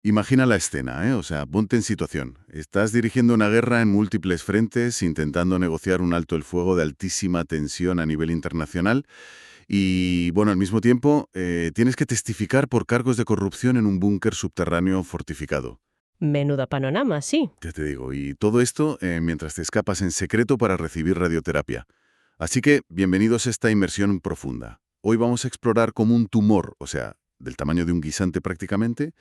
Imagina la escena, ¿eh? O sea, ponte en situación. Estás dirigiendo una guerra en múltiples frentes, intentando negociar un alto el fuego de altísima tensión a nivel internacional y, bueno, al mismo tiempo, tienes que testificar por cargos de corrupción en un búnker subterráneo fortificado. Menuda panorama, sí. Ya te digo, y todo esto mientras te escapas en secreto para recibir radioterapia. Así que, bienvenidos a esta inmersión profunda. Hoy vamos a explorar cómo un tumor, o sea, del tamaño de un guisante prácticamente,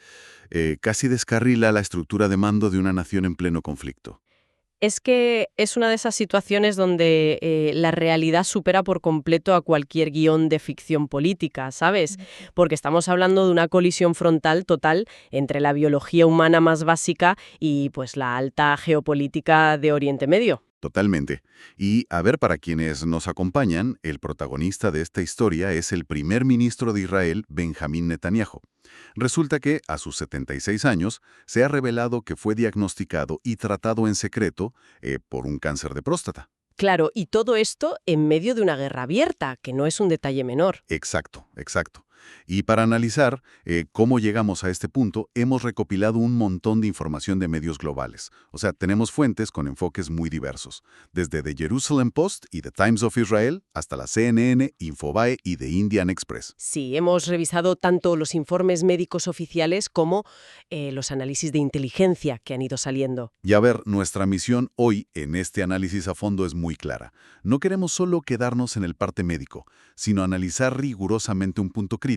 casi descarrila la estructura de mando de una nación en pleno conflicto. Es que es una de esas situaciones donde la realidad supera por completo a cualquier guión de ficción política, ¿sabes? Porque estamos hablando de una colisión frontal total entre la biología humana más básica y pues la alta geopolítica de Oriente Medio. Totalmente. Y a ver, para quienes nos acompañan, el protagonista de esta historia es el primer ministro de Israel, Benjamín Netanyahu. Resulta que, a sus 76 años, se ha revelado que fue diagnosticado y tratado en secreto por un cáncer de próstata. Claro, y todo esto en medio de una guerra abierta, que no es un detalle menor. Exacto, exacto. Y para analizar cómo llegamos a este punto, hemos recopilado un montón de información de medios globales. O sea, tenemos fuentes con enfoques muy diversos, desde The Jerusalem Post y The Times of Israel hasta la CNN, Infobae y The Indian Express. Sí, hemos revisado tanto los informes médicos oficiales como los análisis de inteligencia que han ido saliendo. Y a ver, nuestra misión hoy en este análisis a fondo es muy clara. No queremos solo quedarnos en el parte médico, sino analizar rigurosamente un punto crítico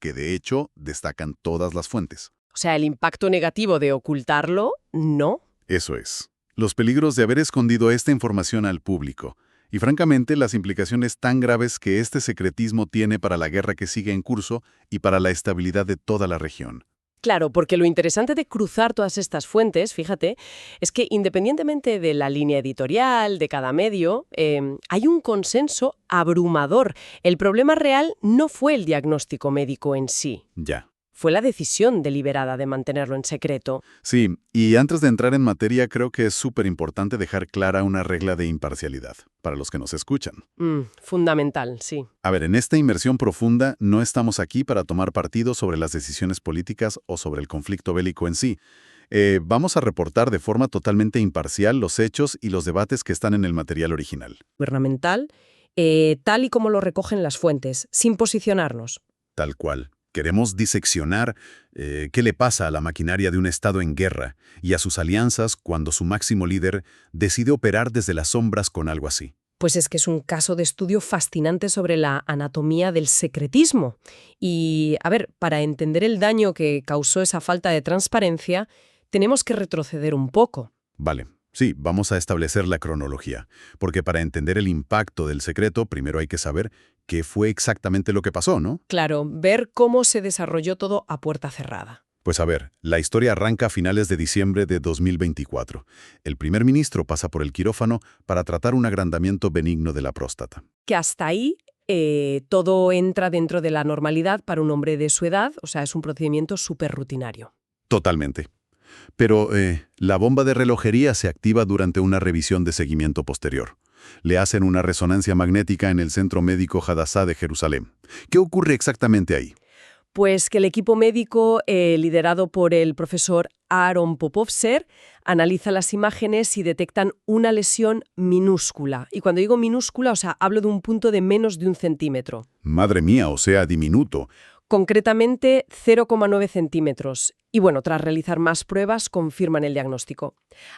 que, de hecho, destacan todas las fuentes. O sea, el impacto negativo de ocultarlo, no. Eso es. Los peligros de haber escondido esta información al público. Y francamente, las implicaciones tan graves que este secretismo tiene para la guerra que sigue en curso y para la estabilidad de toda la región. Claro, porque lo interesante de cruzar todas estas fuentes, fíjate, es que independientemente de la línea editorial, de cada medio, hay un consenso abrumador. El problema real no fue el diagnóstico médico en sí, Ya. fue la decisión deliberada de mantenerlo en secreto. Sí, y antes de entrar en materia, creo que es súper importante dejar clara una regla de imparcialidad, para los que nos escuchan. Fundamental, sí. A ver, en esta inmersión profunda no estamos aquí para tomar partido sobre las decisiones políticas o sobre el conflicto bélico en sí. Vamos a reportar de forma totalmente imparcial los hechos y los debates que están en el material original. Gubernamental, tal y como lo recogen las fuentes, sin posicionarnos. Tal cual. Queremos diseccionar qué le pasa a la maquinaria de un Estado en guerra y a sus alianzas cuando su máximo líder decide operar desde las sombras con algo así. Pues es que es un caso de estudio fascinante sobre la anatomía del secretismo. Y, a ver, para entender el daño que causó esa falta de transparencia, tenemos que retroceder un poco. Vale, sí, vamos a establecer la cronología, porque para entender el impacto del secreto, primero hay que saber qué fue exactamente lo que pasó, ¿no? Claro, ver cómo se desarrolló todo a puerta cerrada. Pues a ver, la historia arranca a finales de diciembre de 2024. El primer ministro pasa por el quirófano para tratar un agrandamiento benigno de la próstata. Que hasta ahí todo entra dentro de la normalidad para un hombre de su edad, o sea, es un procedimiento súper rutinario. Totalmente. Pero la bomba de relojería se activa durante una revisión de seguimiento posterior. Le hacen una resonancia magnética en el Centro Médico Hadassah de Jerusalén. ¿Qué ocurre exactamente ahí? Pues que el equipo médico, liderado por el profesor Aaron Popovtzer, analiza las imágenes y detectan una lesión minúscula. Y cuando digo minúscula, o sea, hablo de un punto de menos de 1 centímetro. Madre mía, o sea, diminuto. Concretamente 0,9 centímetros. Y bueno, tras realizar más pruebas, confirman el diagnóstico.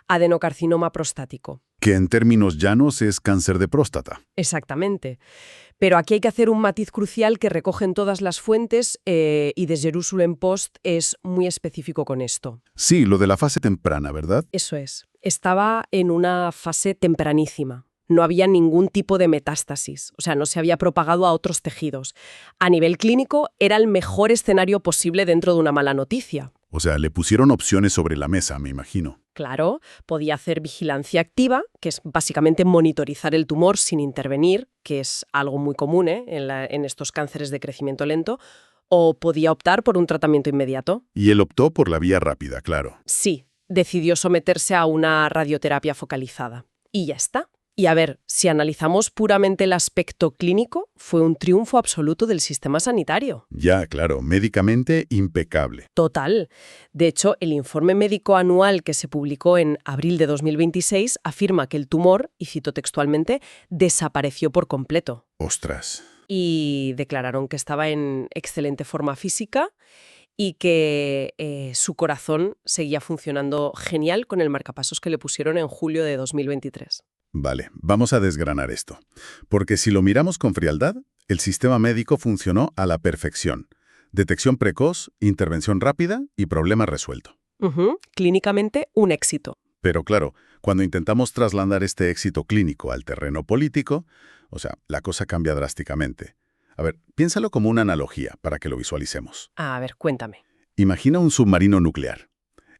Adenocarcinoma prostático. Que en términos llanos es cáncer de próstata. Exactamente. Pero aquí hay que hacer un matiz crucial que recogen todas las fuentes y The Jerusalem Post es muy específico con esto. Sí, lo de la fase temprana, ¿verdad? Eso es. Estaba en una fase tempranísima. No había ningún tipo de metástasis, o sea, no se había propagado a otros tejidos. A nivel clínico, era el mejor escenario posible dentro de una mala noticia. O sea, le pusieron opciones sobre la mesa, me imagino. Claro, podía hacer vigilancia activa, que es básicamente monitorizar el tumor sin intervenir, que es algo muy común en estos cánceres de crecimiento lento, o podía optar por un tratamiento inmediato. Y él optó por la vía rápida, claro. Sí, decidió someterse a una radioterapia focalizada. Y ya está. Y a ver, si analizamos puramente el aspecto clínico, fue un triunfo absoluto del sistema sanitario. Ya, claro, médicamente impecable. Total. De hecho, el informe médico anual que se publicó en abril de 2026 afirma que el tumor, y cito textualmente, desapareció por completo. Ostras. Y declararon que estaba en excelente forma física y que su corazón seguía funcionando genial con el marcapasos que le pusieron en julio de 2023. Vale, vamos a desgranar esto. Porque si lo miramos con frialdad, el sistema médico funcionó a la perfección. Detección precoz, intervención rápida y problema resuelto. Clínicamente, un éxito. Pero claro, cuando intentamos trasladar este éxito clínico al terreno político, o sea, la cosa cambia drásticamente. A ver, piénsalo como una analogía para que lo visualicemos. A ver, cuéntame. Imagina un submarino nuclear.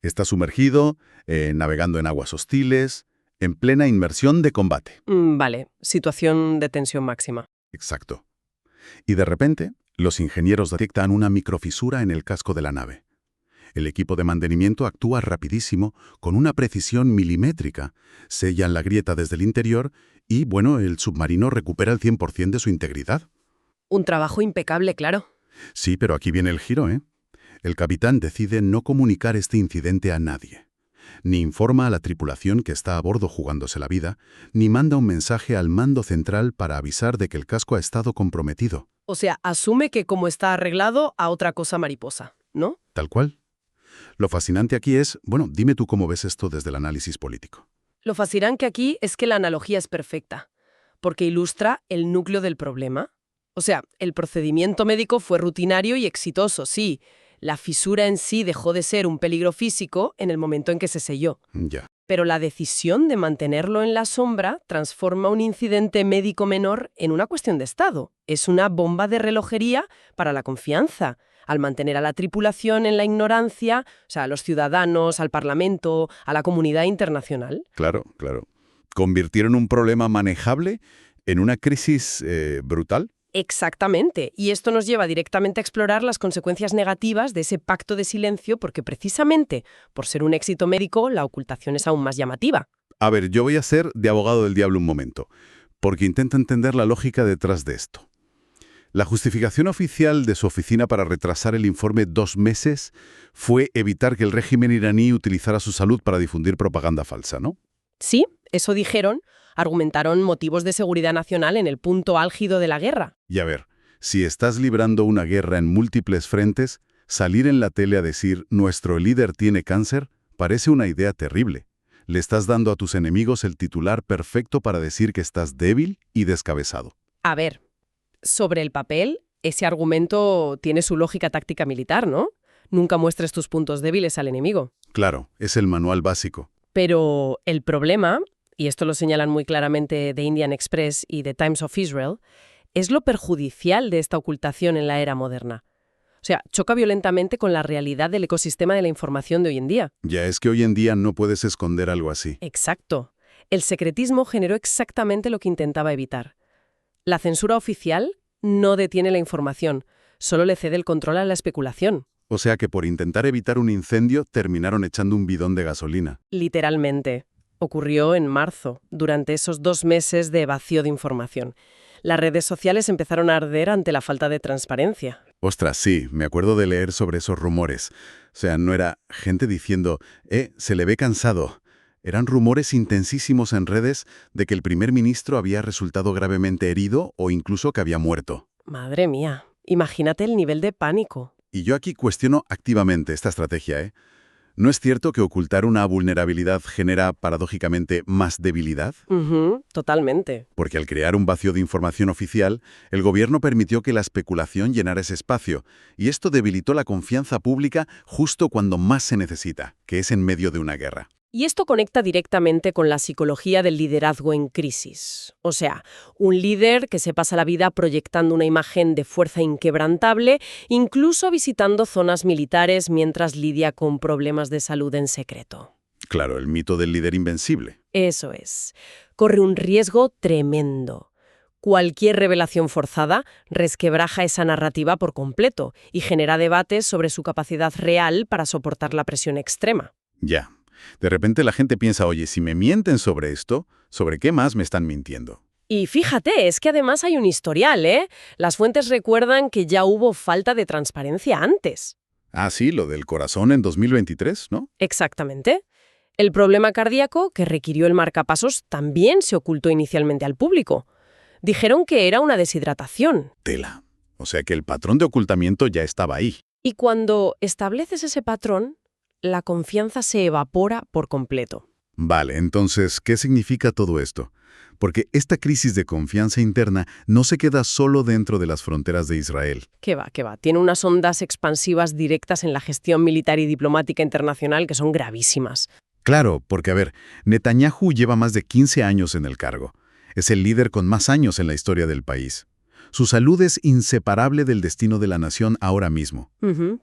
Está sumergido, navegando en aguas hostiles, en plena inmersión de combate. Vale, situación de tensión máxima. Exacto. Y de repente, los ingenieros detectan una microfisura en el casco de la nave. El equipo de mantenimiento actúa rapidísimo, con una precisión milimétrica. Sellan la grieta desde el interior y, bueno, el submarino recupera el 100% de su integridad. Un trabajo impecable, claro. Sí, pero aquí viene el giro, ¿eh? El capitán decide no comunicar este incidente a nadie. Ni informa a la tripulación que está a bordo jugándose la vida, ni manda un mensaje al mando central para avisar de que el casco ha estado comprometido. O sea, asume que como está arreglado, a otra cosa mariposa, ¿no? Tal cual. Lo fascinante aquí es, bueno, dime tú cómo ves esto desde el análisis político. Lo fascinante aquí es que la analogía es perfecta, porque ilustra el núcleo del problema. O sea, el procedimiento médico fue rutinario y exitoso, sí. La fisura en sí dejó de ser un peligro físico en el momento en que se selló. Ya. Pero la decisión de mantenerlo en la sombra transforma un incidente médico menor en una cuestión de Estado. Es una bomba de relojería para la confianza. Al mantener a la tripulación en la ignorancia, o sea, a los ciudadanos, al Parlamento, a la comunidad internacional. Claro, claro. ¿Convirtieron un problema manejable en una crisis brutal? Exactamente. Y esto nos lleva directamente a explorar las consecuencias negativas de ese pacto de silencio porque precisamente por ser un éxito médico, la ocultación es aún más llamativa. A ver, yo voy a ser de abogado del diablo un momento, porque intento entender la lógica detrás de esto. La justificación oficial de su oficina para retrasar el informe 2 meses fue evitar que el régimen iraní utilizara su salud para difundir propaganda falsa, ¿no? Sí, eso dijeron. Argumentaron motivos de seguridad nacional en el punto álgido de la guerra. Y a ver, si estás librando una guerra en múltiples frentes, salir en la tele a decir «nuestro líder tiene cáncer» parece una idea terrible. Le estás dando a tus enemigos el titular perfecto para decir que estás débil y descabezado. A ver, sobre el papel, ese argumento tiene su lógica táctica militar, ¿no? Nunca muestres tus puntos débiles al enemigo. Claro, es el manual básico. Pero el problema, y esto lo señalan muy claramente The Indian Express y The Times of Israel, es lo perjudicial de esta ocultación en la era moderna. O sea, choca violentamente con la realidad del ecosistema de la información de hoy en día. Ya es que hoy en día no puedes esconder algo así. Exacto. El secretismo generó exactamente lo que intentaba evitar. La censura oficial no detiene la información, solo le cede el control a la especulación. O sea que por intentar evitar un incendio terminaron echando un bidón de gasolina. Literalmente. Ocurrió en marzo, durante esos 2 meses de vacío de información. Las redes sociales empezaron a arder ante la falta de transparencia. Ostras, sí, me acuerdo de leer sobre esos rumores. O sea, no era gente diciendo, se le ve cansado. Eran rumores intensísimos en redes de que el primer ministro había resultado gravemente herido o incluso que había muerto. Madre mía, imagínate el nivel de pánico. Y yo aquí cuestiono activamente esta estrategia, ¿eh? ¿No es cierto que ocultar una vulnerabilidad genera, paradójicamente, más debilidad? Totalmente. Porque al crear un vacío de información oficial, el gobierno permitió que la especulación llenara ese espacio, y esto debilitó la confianza pública justo cuando más se necesita, que es en medio de una guerra. Y esto conecta directamente con la psicología del liderazgo en crisis. O sea, un líder que se pasa la vida proyectando una imagen de fuerza inquebrantable, incluso visitando zonas militares mientras lidia con problemas de salud en secreto. Claro, el mito del líder invencible. Eso es. Corre un riesgo tremendo. Cualquier revelación forzada resquebraja esa narrativa por completo y genera debates sobre su capacidad real para soportar la presión extrema. Ya. De repente la gente piensa, oye, si me mienten sobre esto, ¿sobre qué más me están mintiendo? Y fíjate, es que además hay un historial, ¿eh? Las fuentes recuerdan que ya hubo falta de transparencia antes. Ah, sí, lo del corazón en 2023, ¿no? Exactamente. El problema cardíaco que requirió el marcapasos también se ocultó inicialmente al público. Dijeron que era una deshidratación. Tela. O sea que el patrón de ocultamiento ya estaba ahí. Y cuando estableces ese patrón, la confianza se evapora por completo. Vale, entonces, ¿qué significa todo esto? Porque esta crisis de confianza interna no se queda solo dentro de las fronteras de Israel. ¿Qué va, qué va? Tiene unas ondas expansivas directas en la gestión militar y diplomática internacional que son gravísimas. Claro, porque a ver, Netanyahu lleva más de 15 años en el cargo. Es el líder con más años en la historia del país. Su salud es inseparable del destino de la nación ahora mismo.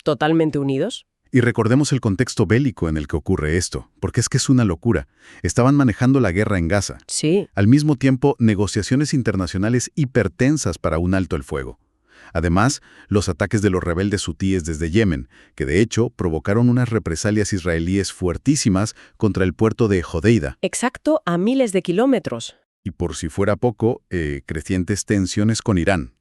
Totalmente unidos. Y recordemos el contexto bélico en el que ocurre esto, porque es que es una locura. Estaban manejando la guerra en Gaza. Sí. Al mismo tiempo, negociaciones internacionales hipertensas para un alto el fuego. Además, los ataques de los rebeldes hutíes desde Yemen, que de hecho provocaron unas represalias israelíes fuertísimas contra el puerto de Hodeida. Exacto, a miles de kilómetros. Y por si fuera poco, crecientes tensiones con Irán.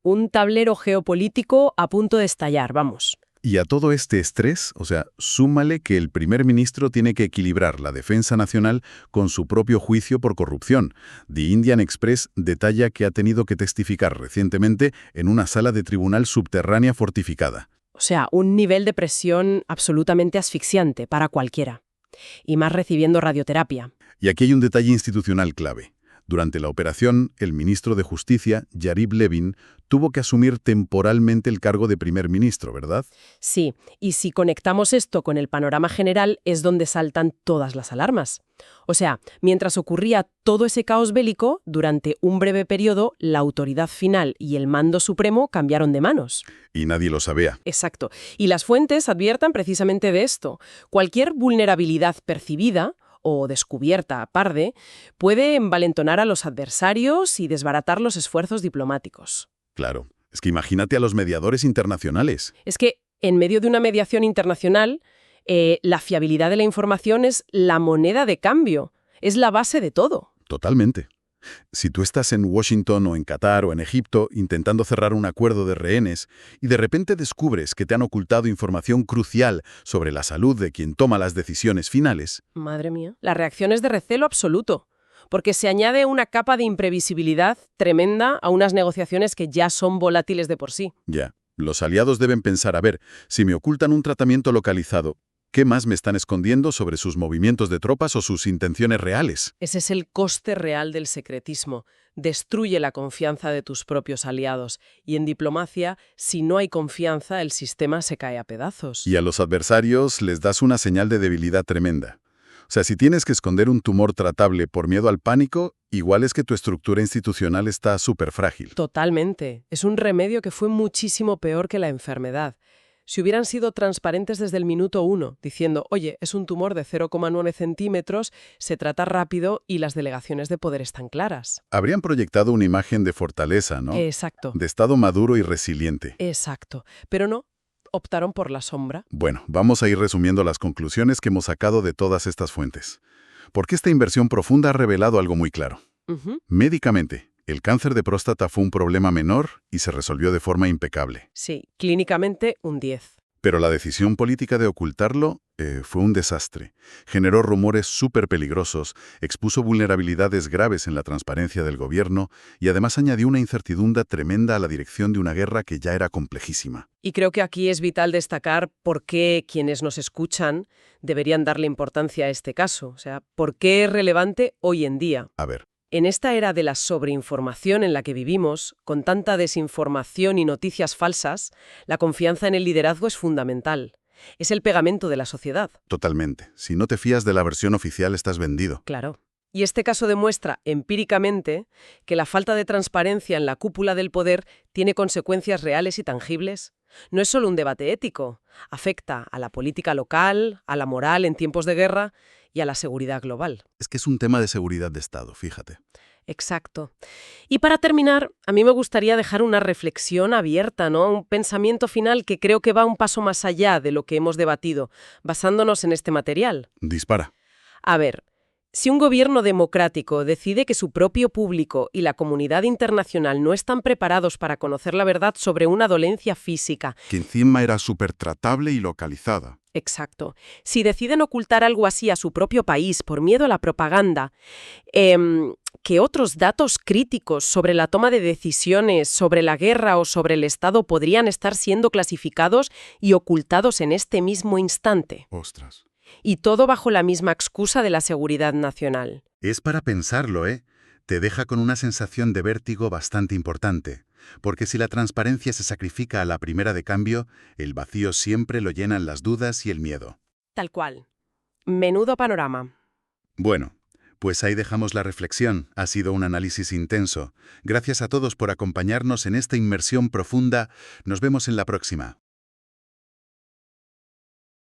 Un tablero geopolítico a punto de estallar, vamos. Y a todo este estrés, o sea, súmale que el primer ministro tiene que equilibrar la defensa nacional con su propio juicio por corrupción. The Indian Express detalla que ha tenido que testificar recientemente en una sala de tribunal subterránea fortificada. O sea, un nivel de presión absolutamente asfixiante para cualquiera. Y más recibiendo radioterapia. Y aquí hay un detalle institucional clave. Durante la operación, el ministro de Justicia, Yariv Levin, tuvo que asumir temporalmente el cargo de primer ministro, ¿verdad? Sí, y si conectamos esto con el panorama general es donde saltan todas las alarmas. O sea, mientras ocurría todo ese caos bélico, durante un breve periodo, la autoridad final y el mando supremo cambiaron de manos. Y nadie lo sabía. Exacto. Y las fuentes adviertan precisamente de esto. Cualquier vulnerabilidad percibida o descubierta parde, puede envalentonar a los adversarios y desbaratar los esfuerzos diplomáticos. Claro. Es que imagínate a los mediadores internacionales. Es que, en medio de una mediación internacional, la fiabilidad de la información es la moneda de cambio, es la base de todo. Totalmente. Si tú estás en Washington o en Qatar o en Egipto intentando cerrar un acuerdo de rehenes y de repente descubres que te han ocultado información crucial sobre la salud de quien toma las decisiones finales. Madre mía. La reacción es de recelo absoluto, porque se añade una capa de imprevisibilidad tremenda a unas negociaciones que ya son volátiles de por sí. Ya, los aliados deben pensar, a ver, si me ocultan un tratamiento localizado, ¿qué más me están escondiendo sobre sus movimientos de tropas o sus intenciones reales? Ese es el coste real del secretismo. Destruye la confianza de tus propios aliados. Y en diplomacia, si no hay confianza, el sistema se cae a pedazos. Y a los adversarios les das una señal de debilidad tremenda. O sea, si tienes que esconder un tumor tratable por miedo al pánico, igual es que tu estructura institucional está súper frágil. Totalmente. Es un remedio que fue muchísimo peor que la enfermedad. Si hubieran sido transparentes desde el minuto 1, diciendo, oye, es un tumor de 0,9 centímetros, se trata rápido y las delegaciones de poder están claras. Habrían proyectado una imagen de fortaleza, ¿no? Exacto. De estado maduro y resiliente. Exacto. Pero no, optaron por la sombra. Bueno, vamos a ir resumiendo las conclusiones que hemos sacado de todas estas fuentes. Porque esta inversión profunda ha revelado algo muy claro. Médicamente, el cáncer de próstata fue un problema menor y se resolvió de forma impecable. Sí, clínicamente un 10. Pero la decisión política de ocultarlo fue un desastre. Generó rumores súper peligrosos, expuso vulnerabilidades graves en la transparencia del gobierno y además añadió una incertidumbre tremenda a la dirección de una guerra que ya era complejísima. Y creo que aquí es vital destacar por qué quienes nos escuchan deberían darle importancia a este caso. O sea, por qué es relevante hoy en día. A ver. En esta era de la sobreinformación en la que vivimos, con tanta desinformación y noticias falsas, la confianza en el liderazgo es fundamental. Es el pegamento de la sociedad. Totalmente. Si no te fías de la versión oficial, estás vendido. Claro. Y este caso demuestra empíricamente que la falta de transparencia en la cúpula del poder tiene consecuencias reales y tangibles. No es solo un debate ético, afecta a la política local, a la moral en tiempos de guerra y a la seguridad global. Es que es un tema de seguridad de Estado, fíjate. Exacto. Y para terminar, a mí me gustaría dejar una reflexión abierta, ¿no? Un pensamiento final que creo que va un paso más allá de lo que hemos debatido, basándonos en este material. Dispara. A ver, si un gobierno democrático decide que su propio público y la comunidad internacional no están preparados para conocer la verdad sobre una dolencia física, Que encima era súper tratable y localizada. exacto, si deciden ocultar algo así a su propio país por miedo a la propaganda, que otros datos críticos sobre la toma de decisiones, sobre la guerra o sobre el Estado podrían estar siendo clasificados y ocultados en este mismo instante. Ostras. Y todo bajo la misma excusa de la seguridad nacional. Es para pensarlo, ¿eh? Te deja con una sensación de vértigo bastante importante. Porque si la transparencia se sacrifica a la primera de cambio, el vacío siempre lo llenan las dudas y el miedo. Tal cual. Menudo panorama. Bueno, pues ahí dejamos la reflexión. Ha sido un análisis intenso. Gracias a todos por acompañarnos en esta inmersión profunda. Nos vemos en la próxima.